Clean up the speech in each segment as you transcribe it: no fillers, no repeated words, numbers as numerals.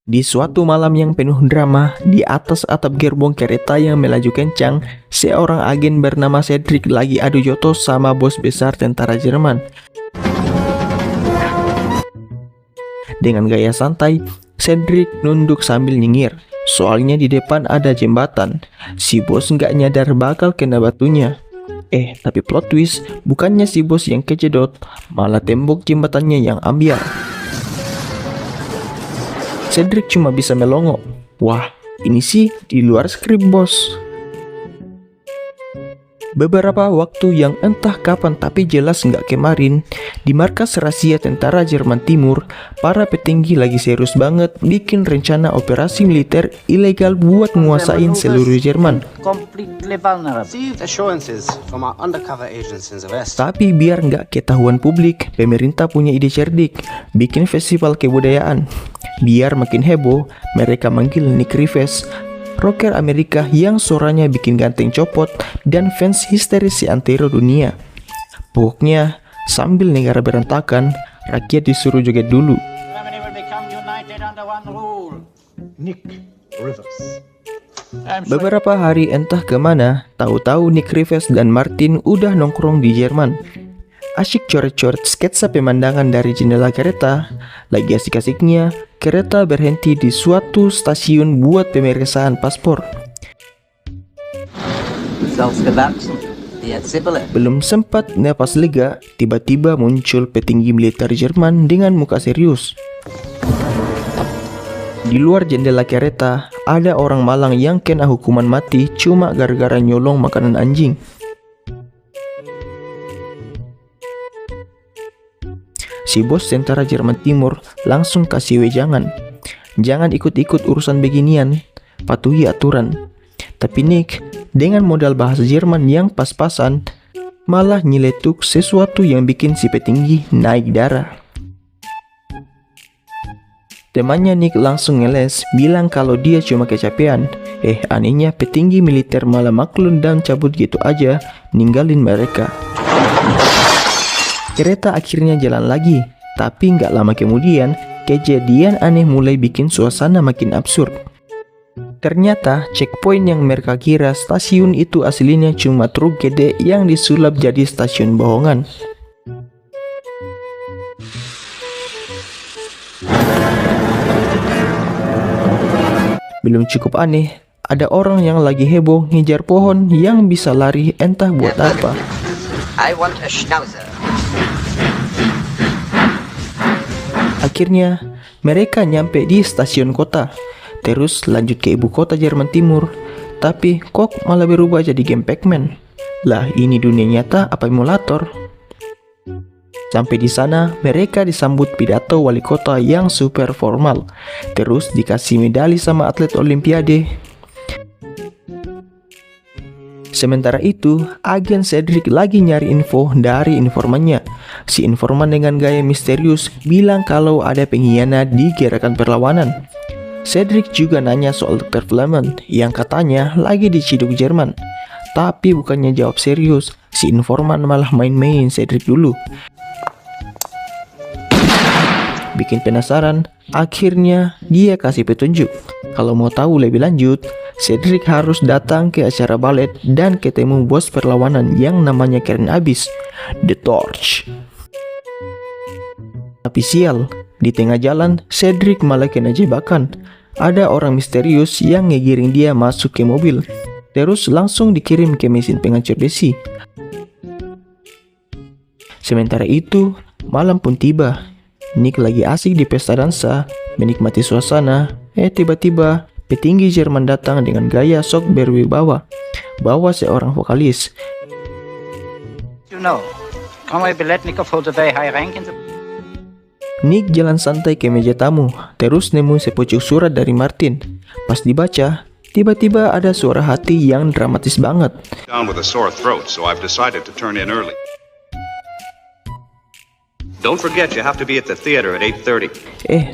Di suatu malam yang penuh drama, di atas atap gerbong kereta yang melaju kencang, seorang agen bernama Cedric lagi adu jotos sama bos besar tentara Jerman. Dengan gaya santai, Cedric nunduk sambil nyengir. Soalnya di depan ada jembatan. Si bos nggak nyadar bakal kena batunya. Tapi plot twist, bukannya si bos yang kejedot, malah tembok jembatannya yang ambiar. Cedric cuma bisa melongo. Wah, ini sih di luar skrip, bos. Beberapa waktu yang entah kapan tapi jelas nggak kemarin, di markas rahasia tentara Jerman Timur, para petinggi lagi serius banget bikin rencana operasi militer ilegal buat nguasain seluruh Jerman. Tapi biar nggak ketahuan publik, pemerintah punya ide cerdik, bikin festival kebudayaan. Biar makin heboh, mereka manggil Nick Rives, rocker Amerika yang suaranya bikin ganteng copot dan fans histeris si antero dunia. Pokoknya, sambil negara berantakan, rakyat disuruh joget dulu. Beberapa hari entah kemana, tahu-tahu Nick Rives dan Martin udah nongkrong di Jerman. Asyik coret-coret sketsa pemandangan dari jendela kereta. Lagi asik-asiknya, kereta berhenti di suatu stasiun buat pemeriksaan paspor. Belum sempat napas lega, tiba-tiba muncul petinggi militer Jerman dengan muka serius. Di luar jendela kereta, ada orang malang yang kena hukuman mati cuma gara-gara nyolong makanan anjing. Si bos tentara Jerman Timur langsung kasih wejangan. Jangan ikut-ikut urusan beginian, patuhi aturan. Tapi Nick, dengan modal bahasa Jerman yang pas-pasan, malah nyeletuk sesuatu yang bikin si petinggi naik darah. Temannya Nick langsung ngeles, bilang kalau dia cuma kecapean. Anehnya petinggi militer malah maklum dan cabut gitu aja, ninggalin mereka. Kereta akhirnya jalan lagi, tapi nggak lama kemudian, kejadian aneh mulai bikin suasana makin absurd. Ternyata, checkpoint yang mereka kira stasiun itu aslinya cuma truk gede yang disulap jadi stasiun bohongan. Belum cukup aneh, ada orang yang lagi heboh ngejar pohon yang bisa lari entah buat apa. I want a schnauzer. Akhirnya, mereka nyampe di stasiun kota, terus lanjut ke ibu kota Jerman Timur. Tapi kok malah berubah jadi game Pac-Man? Lah, ini dunia nyata apa emulator? Sampai di sana, mereka disambut pidato wali kota yang super formal. Terus dikasih medali sama atlet olimpiade. Sementara itu, agen Cedric lagi nyari info dari informannya. Si informan dengan gaya misterius bilang kalau ada pengkhianat di gerakan perlawanan. Cedric juga nanya soal Dr. Fleming yang katanya lagi diciduk Jerman. Tapi bukannya jawab serius, si informan malah main-main Cedric dulu. Bikin penasaran, akhirnya dia kasih petunjuk. Kalau mau tahu lebih lanjut, Cedric harus datang ke acara balet dan ketemu bos perlawanan yang namanya keren abis, The Torch. Tapi sial, di tengah jalan Cedric malah kena jebakan. Ada orang misterius yang ngegiring dia masuk ke mobil, terus langsung dikirim ke mesin penghancur besi. Sementara itu, malam pun tiba. Nick lagi asik di pesta dansa, menikmati suasana. Tiba-tiba petinggi Jerman datang dengan gaya sok berwibawa, bawa seorang vokalis. Nick jalan santai ke meja tamu, terus nemu sepucuk surat dari Martin. Pas dibaca, tiba-tiba ada suara hati yang dramatis banget. Down with a sore throat, so I've decided to turn in early. Don't forget you have to be at the theater at 8:30.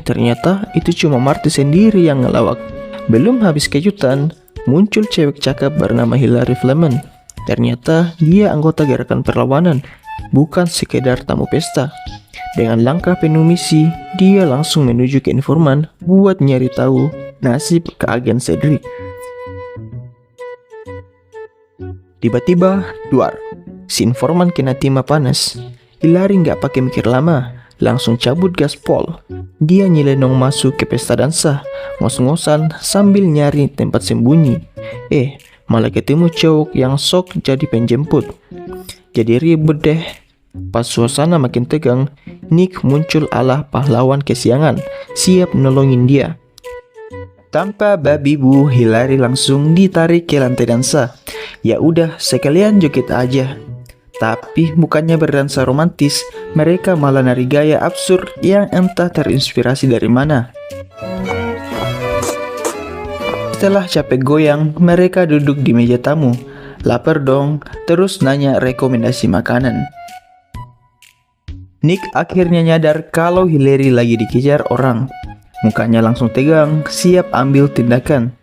Ternyata itu cuma Martin sendiri yang ngelawak. Belum habis kejutan, muncul cewek cakep bernama Hilary Fleming. Ternyata dia anggota gerakan perlawanan, bukan sekedar tamu pesta. Dengan langkah penuh misi, dia langsung menuju ke informan buat nyari tahu nasib ke agen Cedric. Tiba-tiba, duar, si informan kena timah panas. Hillary nggak pakai mikir lama, langsung cabut gaspol. Dia nyelenong masuk ke pesta dansa, ngos-ngosan sambil nyari tempat sembunyi. Malah ketemu cowok yang sok jadi penjemput. Jadi ribet deh. Pas suasana makin tegang, Nick muncul ala pahlawan kesiangan, siap nolongin dia. Tanpa babi bu, Hillary langsung ditarik ke lantai dansa. Ya udah, sekalian joget aja. Tapi bukannya berdansa romantis, mereka malah nari gaya absurd yang entah terinspirasi dari mana. Setelah capek goyang, mereka duduk di meja tamu. Lapar dong, terus nanya rekomendasi makanan. Nick akhirnya nyadar kalau Hillary lagi dikejar orang. Mukanya langsung tegang, siap ambil tindakan.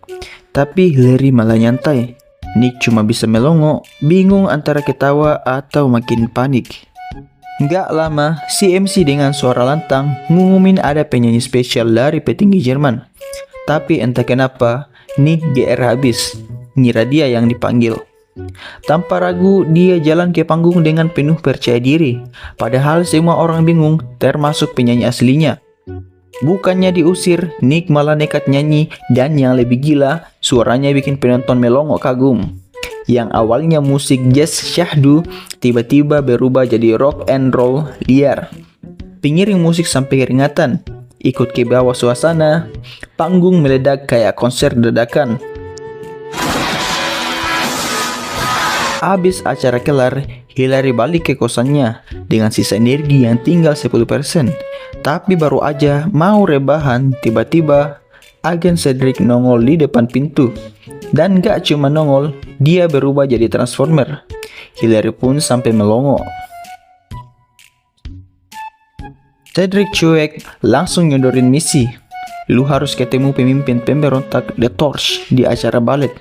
Tapi Hillary malah nyantai. Nick cuma bisa melongo, bingung antara ketawa atau makin panik. Nggak lama, si MC dengan suara lantang ngumumin ada penyanyi spesial dari petinggi Jerman. Tapi entah kenapa, Nick GR habis, ngira dia yang dipanggil. Tanpa ragu, dia jalan ke panggung dengan penuh percaya diri. Padahal semua orang bingung, termasuk penyanyi aslinya. Bukannya diusir, Nick malah nekat nyanyi, dan yang lebih gila, suaranya bikin penonton melongo kagum. Yang awalnya musik jazz syahdu, tiba-tiba berubah jadi rock and roll liar. Pengiring musik sampai keringatan, ikut ke bawah suasana, panggung meledak kayak konser dadakan. Habis acara kelar, Hillary balik ke kosannya dengan sisa energi yang tinggal 10%. Tapi baru aja mau rebahan, tiba-tiba agen Cedric nongol di depan pintu. Dan gak cuma nongol, dia berubah jadi transformer. Hillary pun sampai melongo. Cedric cuek, langsung nyodorin misi. Lu harus ketemu pemimpin pemberontak The Torch di acara balet.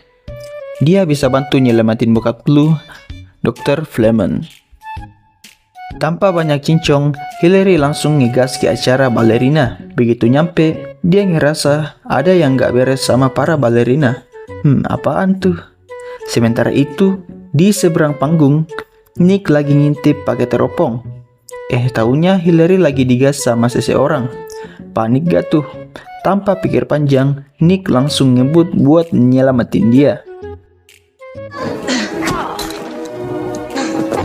Dia bisa bantu nyelamatin bokap lu, Dr. Fleming. Tanpa banyak cincong, Hillary langsung ngegas ke acara balerina. Begitu nyampe, dia ngerasa ada yang gak beres sama para balerina. Apaan tuh? Sementara itu, di seberang panggung, Nick lagi ngintip pakai teropong. Taunya Hillary lagi digas sama seseorang. Panik gak tuh? Tanpa pikir panjang, Nick langsung ngebut buat nyelamatin dia.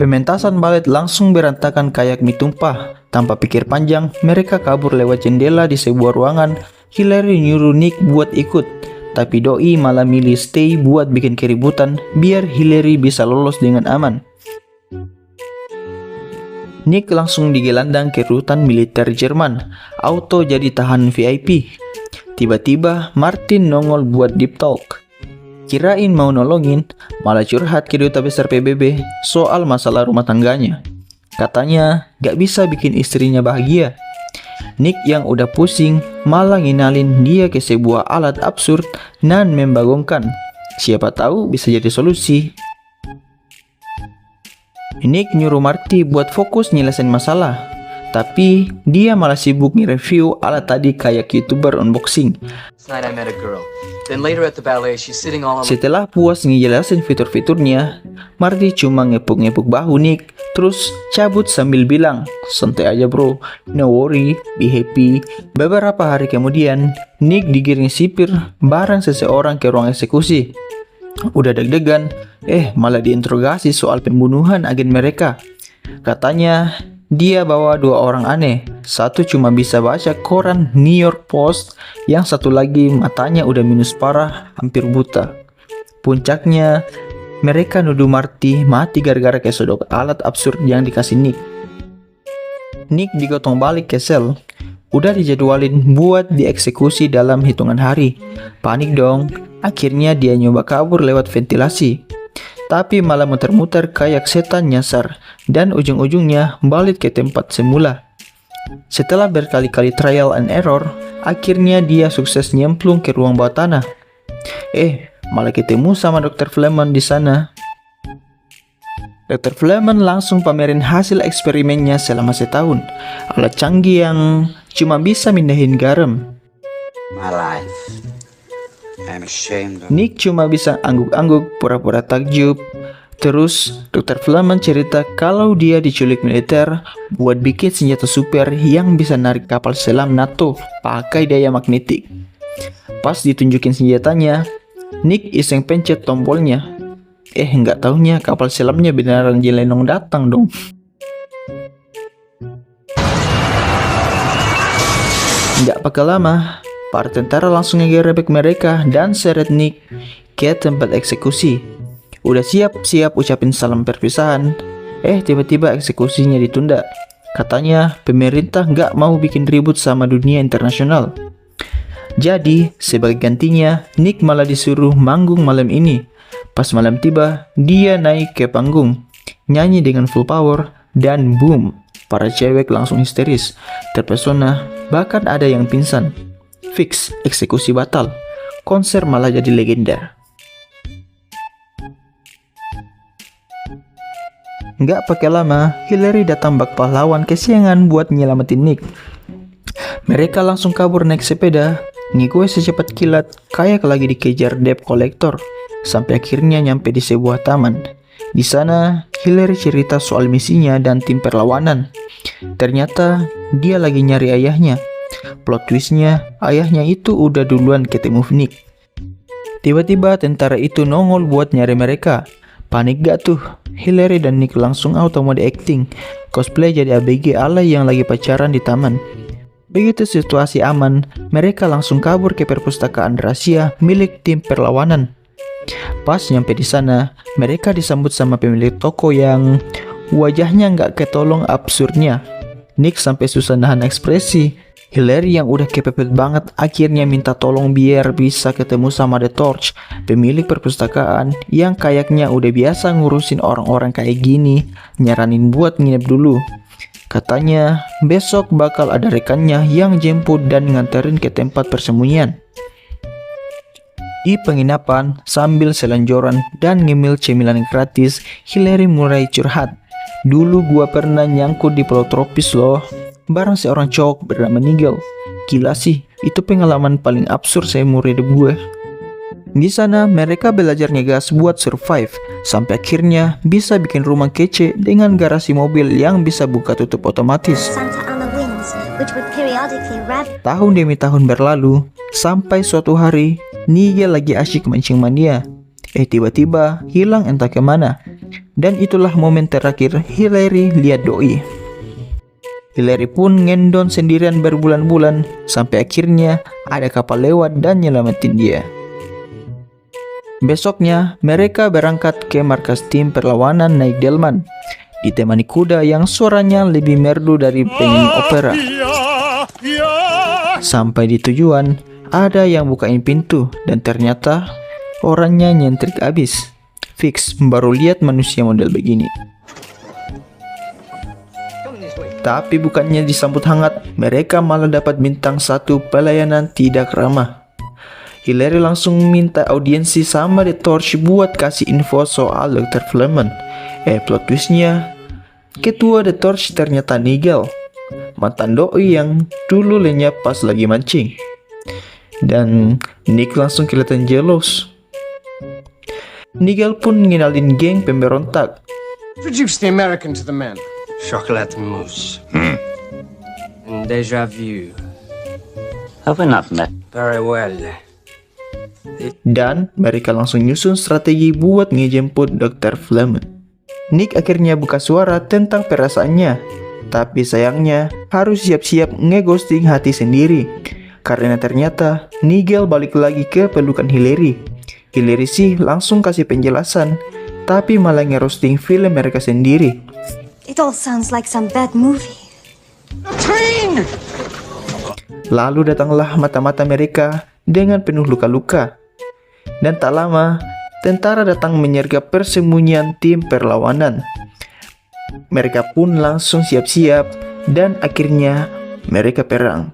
Pementasan balet langsung berantakan kayak mie tumpah. Tanpa pikir panjang, mereka kabur lewat jendela di sebuah ruangan. Hillary nyuruh Nick buat ikut, tapi doi malah milih stay buat bikin keributan biar Hillary bisa lolos dengan aman. Nick langsung digelandang ke rutan militer Jerman, auto jadi tahan VIP. Tiba-tiba Martin nongol buat deep talk. Kirain mau nolongin, malah curhat ke duta besar PBB soal masalah rumah tangganya. Katanya gak bisa bikin istrinya bahagia. Nick yang udah pusing malah nginalin dia ke sebuah alat absurd dan membagongkan. Siapa tahu bisa jadi solusi. Nick nyuruh Marty buat fokus nyelesain masalah, tapi dia malah sibuk nge-review alat tadi kayak YouTuber unboxing. Tonight I met a girl. Then later at the ballet, she's sitting all alone. Setelah puas ngejelasin fitur-fiturnya, Marty cuma ngepuk-ngepuk bahu Nick, terus cabut sambil bilang, "Santai aja bro, no worry, be happy." Beberapa hari kemudian, Nick digiring sipir bareng seseorang ke ruang eksekusi. Udah deg-degan, malah diinterogasi soal pembunuhan agen mereka. Katanya, dia bawa 2 orang aneh. Satu cuma bisa baca koran New York Post, yang satu lagi matanya udah minus parah, hampir buta. Puncaknya, mereka nuduh Marty mati gara-gara kesodok alat absurd yang dikasih Nick. Nick digotong balik ke sel. Udah dijadwalin buat dieksekusi dalam hitungan hari. Panik dong. Akhirnya dia nyoba kabur lewat ventilasi, tapi malah muter-muter kayak setan nyasar, dan ujung-ujungnya balik ke tempat semula. Setelah berkali-kali trial and error, akhirnya dia sukses nyemplung ke ruang bawah tanah. Malah ketemu sama Dr. Fleming di sana. Dr. Fleming langsung pamerin hasil eksperimennya selama setahun. Alat canggih yang cuma bisa mindahin garam. My life. I'm ashamed of Nick cuma bisa angguk-angguk, pura-pura takjub. Terus, Dr. Flemen cerita kalau dia diculik militer buat bikin senjata super yang bisa narik kapal selam NATO pakai daya magnetik. Pas ditunjukin senjatanya, Nick iseng pencet tombolnya. Nggak taunya kapal selamnya beneran jelenong datang dong. Nggak pakai lama, para tentara langsung ngegerebek mereka dan seret Nick ke tempat eksekusi. Udah siap-siap ucapin salam perpisahan, tiba-tiba eksekusinya ditunda. Katanya pemerintah nggak mau bikin ribut sama dunia internasional. Jadi sebagai gantinya, Nick malah disuruh manggung malam ini. Pas malam tiba, dia naik ke panggung, nyanyi dengan full power, dan boom, para cewek langsung histeris, terpesona, bahkan ada yang pingsan. Fix, eksekusi batal. Konser malah jadi legenda. Nggak pakai lama, Hillary datang bak pahlawan kesiangan buat nyelamatin Nick. Mereka langsung kabur naik sepeda, ngegoe secepat kilat kayak lagi dikejar debt collector, sampai akhirnya nyampe di sebuah taman. Di sana, Hillary cerita soal misinya dan tim perlawanan. Ternyata dia lagi nyari ayahnya. Plot twistnya, ayahnya itu udah duluan ketemu Nick. Tiba-tiba tentara itu nongol buat nyari mereka. Panik gak tuh? Hillary dan Nick langsung auto mode acting, cosplay jadi ABG alay yang lagi pacaran di taman. Begitu situasi aman, mereka langsung kabur ke perpustakaan rahasia milik tim perlawanan. Pas nyampe di sana, mereka disambut sama pemilik toko yang wajahnya nggak ketolong absurdnya. Nick sampai susah nahan ekspresi. Hillary yang udah kepepet banget akhirnya minta tolong biar bisa ketemu sama The Torch, pemilik perpustakaan yang kayaknya udah biasa ngurusin orang-orang kayak gini, nyaranin buat nginep dulu. Katanya besok bakal ada rekannya yang jemput dan nganterin ke tempat persembunyian. Di penginapan, sambil selanjoran dan ngemil cemilan gratis, Hillary mulai curhat. Dulu gua pernah nyangkut di pulau tropis loh, bareng seorang cowok bernama Nigel. Gila sih, itu pengalaman paling absurd seumur hidup gue. Di sana mereka belajar ngegas buat survive, sampai akhirnya bisa bikin rumah kece dengan garasi mobil yang bisa buka tutup otomatis. Santa Ana winds, which would periodically wrap. Tahun demi tahun berlalu, sampai suatu hari Nigel lagi asyik mancing mania. Tiba-tiba hilang entah kemana. Dan itulah momen terakhir Hillary lihat doi. Hillary pun ngendon sendirian berbulan-bulan sampai akhirnya ada kapal lewat dan nyelamatin dia. Besoknya mereka berangkat ke markas tim perlawanan naik delman, ditemani kuda yang suaranya lebih merdu dari penyanyi opera. Sampai di tujuan, ada yang bukain pintu dan ternyata orangnya nyentrik abis. Fix, baru lihat manusia model begini. Tapi bukannya disambut hangat, mereka malah dapat bintang 1 pelayanan tidak ramah. Hillary langsung minta audiensi sama The Torch buat kasih info soal Dr. Flemen. Plot twistnya, ketua The Torch ternyata Nigel, mantan doi yang dulu lenyap pas lagi mancing. Dan Nick langsung kelihatan jealous. Nigel pun ngenalin geng pemberontak. Introduce the American to the men. chocolate mousse. And deja vu. Have we not met? Very well. Dan mereka langsung nyusun strategi buat ngejemput Dr. Flemen. Nick akhirnya buka suara tentang perasaannya, tapi sayangnya harus siap-siap ngeghosting hati sendiri, karena ternyata Nigel balik lagi ke pelukan Hillary. Hillary sih langsung kasih penjelasan, tapi malah ngerosting film mereka sendiri. It all sounds like some bad movie. Lalu datanglah mata-mata mereka dengan penuh luka-luka. Dan tak lama, tentara datang menyergap persembunyian tim perlawanan. Mereka pun langsung siap-siap dan akhirnya mereka perang.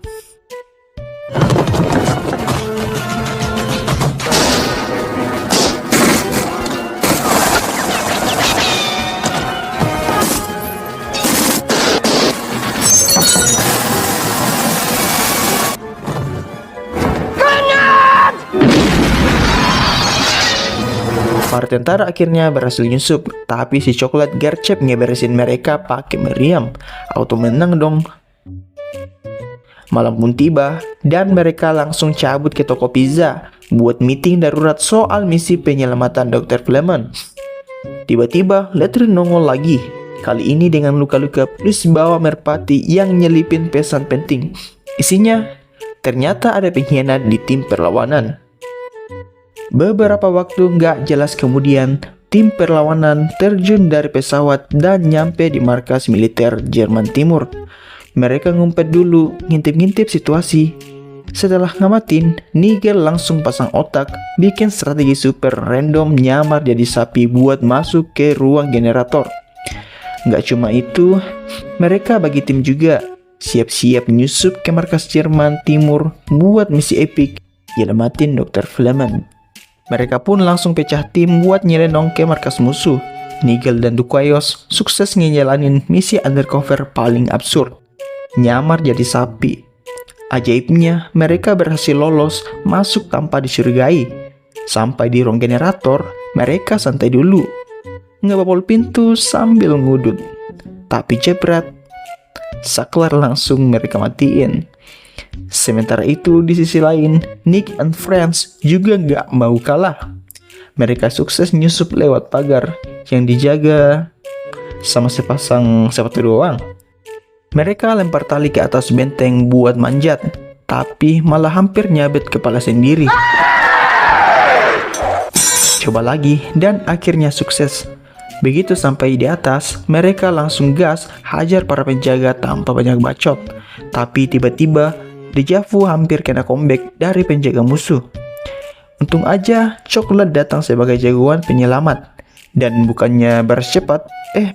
Para tentara akhirnya berhasil nyusup, tapi si coklat gercep ngeberesin mereka pakai meriam. Auto menang dong. Malam pun tiba, dan mereka langsung cabut ke toko pizza buat meeting darurat soal misi penyelamatan Dr. Fleming. Tiba-tiba, Letrin nongol lagi. Kali ini dengan luka-luka plus bawa merpati yang nyelipin pesan penting. Isinya, ternyata ada pengkhianat di tim perlawanan. Beberapa waktu nggak jelas kemudian, tim perlawanan terjun dari pesawat dan nyampe di markas militer Jerman Timur. Mereka ngumpet dulu, ngintip-ngintip situasi. Setelah ngamatin, Nigel langsung pasang otak, bikin strategi super random nyamar jadi sapi buat masuk ke ruang generator. Nggak cuma itu, mereka bagi tim juga, siap-siap nyusup ke markas Jerman Timur buat misi epik, nyelamatin Dr. Fleming. Mereka pun langsung pecah tim buat nyelenong ke markas musuh. Nigel dan Duquesne sukses ngejalanin misi undercover paling absurd, nyamar jadi sapi. Ajaibnya, mereka berhasil lolos masuk tanpa dicurigai. Sampai di ruang generator, mereka santai dulu, ngebobol pintu sambil ngudut. Tapi jebret, saklar langsung mereka matiin. Sementara itu, di sisi lain, Nick and Friends juga nggak mau kalah. Mereka sukses nyusup lewat pagar yang dijaga sama sepasang sepatu doang. Mereka lempar tali ke atas benteng buat manjat, tapi malah hampir nyabet kepala sendiri. Coba lagi, dan akhirnya sukses. Begitu sampai di atas, mereka langsung gas hajar para penjaga tanpa banyak bacot. Tapi tiba-tiba, deja vu hampir kena comeback dari penjaga musuh. Untung aja, coklat datang sebagai jagoan penyelamat. Dan bukannya baras cepat,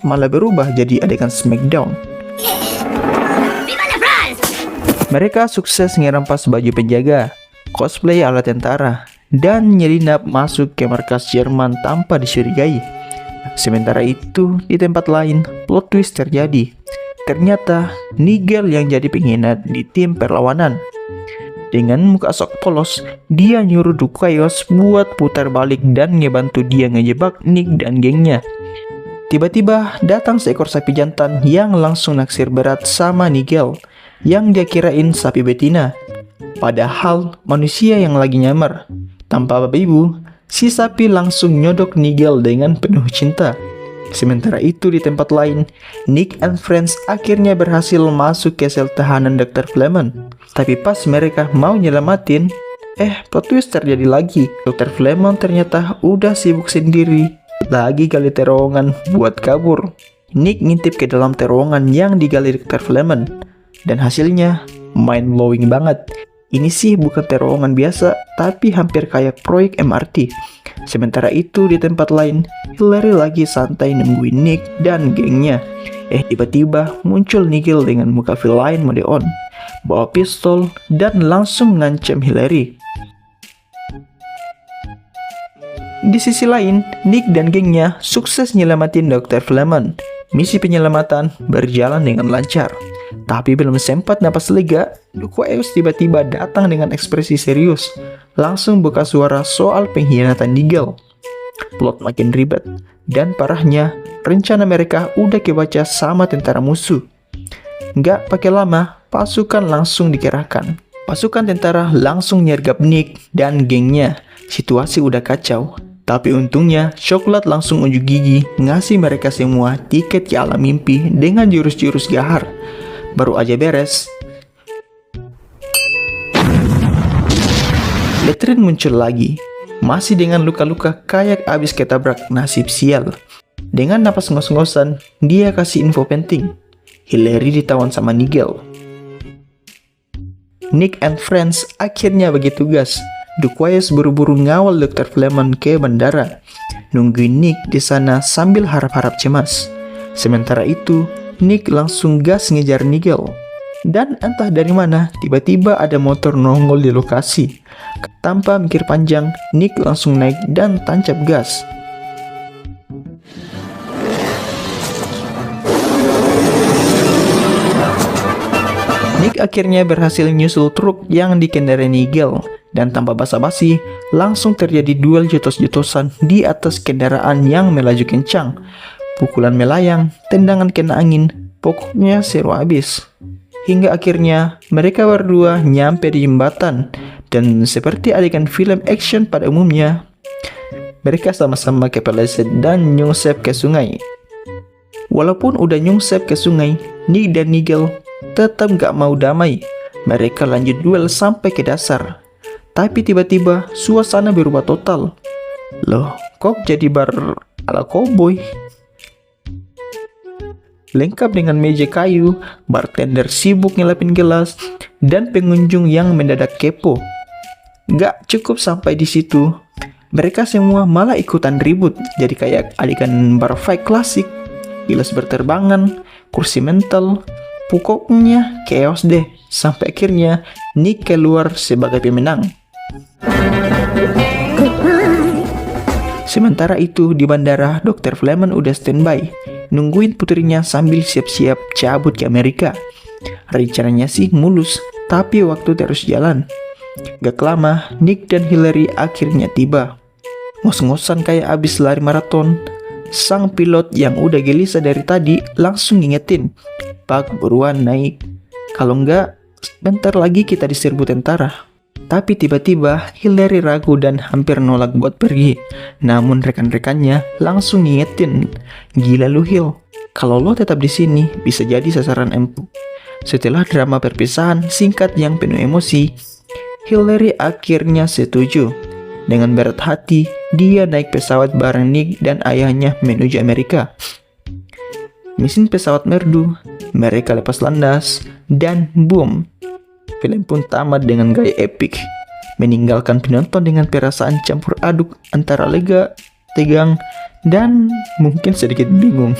malah berubah jadi adegan Smackdown. Mereka sukses ngerampas baju penjaga, cosplay ala tentara, dan nyelinap masuk ke markas Jerman tanpa dicurigai. Sementara itu, di tempat lain, plot twist terjadi. Ternyata, Nigel yang jadi pengkhianat di tim perlawanan. Dengan muka sok polos, dia nyuruh Duquesne buat putar balik dan ngebantu dia ngejebak Nick dan gengnya. Tiba-tiba datang seekor sapi jantan yang langsung naksir berat sama Nigel, yang dia kirain sapi betina. Padahal manusia yang lagi nyamar. Tanpa bapak ibu, si sapi langsung nyodok Nigel dengan penuh cinta. Sementara itu di tempat lain, Nick and Friends akhirnya berhasil masuk ke sel tahanan Dr. Fleming. Tapi pas mereka mau nyelamatin, plot twist terjadi lagi. Dr. Fleming ternyata udah sibuk sendiri, lagi gali terowongan buat kabur. Nick ngintip ke dalam terowongan yang digali Dr. Fleming. Dan hasilnya mind blowing banget. Ini sih bukan terowongan biasa, tapi hampir kayak proyek MRT. Sementara itu di tempat lain, Hillary lagi santai nungguin Nick dan gengnya. Tiba-tiba muncul Nigel dengan muka villain mode on, bawa pistol dan langsung ngancam Hillary. Di sisi lain, Nick dan gengnya sukses nyelamatin Dr. Fleming. Misi penyelamatan berjalan dengan lancar. Tapi belum sempat napas lega, Duquesne tiba-tiba datang dengan ekspresi serius. Langsung buka suara soal pengkhianatan Nigel. Plot makin ribet, dan parahnya, rencana mereka udah kebaca sama tentara musuh. Nggak pakai lama, pasukan langsung dikerahkan. Pasukan tentara langsung nyergap Nick dan gengnya. Situasi udah kacau. Tapi untungnya, coklat langsung unjuk gigi ngasih mereka semua tiket ke alam mimpi dengan jurus-jurus gahar. Baru aja beres, Letrin muncul lagi, masih dengan luka-luka kayak abis ketabrak nasib sial. Dengan napas ngos-ngosan, dia kasih info penting. Hillary ditawan sama Nigel. Nick and Friends akhirnya bagi tugas. Duquesne buru-buru ngawal Dr. Fleming ke bandara, nungguin Nick di sana sambil harap-harap cemas. Sementara itu, Nick langsung gas ngejar Nigel. Dan entah dari mana, tiba-tiba ada motor nongol di lokasi. Tanpa mikir panjang, Nick langsung naik dan tancap gas. Nick akhirnya berhasil nyusul truk yang dikendarai Nigel. Dan tanpa basa-basi, langsung terjadi duel jotos-jotosan di atas kendaraan yang melaju kencang. Pukulan melayang, tendangan kena angin, pokoknya seru abis. Hingga akhirnya mereka berdua nyampe di jembatan. Dan seperti adegan film action pada umumnya, mereka sama-sama kepeleset dan nyungsep ke sungai. Walaupun udah nyungsep ke sungai, Nick dan Nigel tetap gak mau damai. Mereka lanjut duel sampai ke dasar. Tapi tiba-tiba suasana berubah total. Loh, kok jadi bar ala cowboy? Lengkap dengan meja kayu, bartender sibuk ngelapin gelas, dan pengunjung yang mendadak kepo. Gak cukup sampai di situ, mereka semua malah ikutan ribut. Jadi kayak adegan bar fight klasik. Gelas berterbangan, kursi mental, pokoknya chaos deh. Sampai akhirnya Nick keluar sebagai pemenang. Sementara itu di bandara, Dr. Flemen udah standby, nungguin putrinya sambil siap-siap cabut ke Amerika. Rencananya sih mulus, tapi waktu terus jalan. Gak lama, Nick dan Hillary akhirnya tiba. Ngos-ngosan kayak abis lari maraton, sang pilot yang udah gelisah dari tadi langsung ngingetin, "Pak, buruan naik. Kalau enggak, bentar lagi kita diserbu tentara." Tapi tiba-tiba Hillary ragu dan hampir nolak buat pergi. Namun rekan-rekannya langsung ngingetin, "Gila lu Hill, kalau lo tetap di sini bisa jadi sasaran empuk." Setelah drama perpisahan singkat yang penuh emosi, Hillary akhirnya setuju. Dengan berat hati, dia naik pesawat bareng Nick dan ayahnya menuju Amerika. Mesin pesawat merdu, mereka lepas landas, dan boom, film pun tamat dengan gaya epik, meninggalkan penonton dengan perasaan campur aduk antara lega, tegang, dan mungkin sedikit bingung.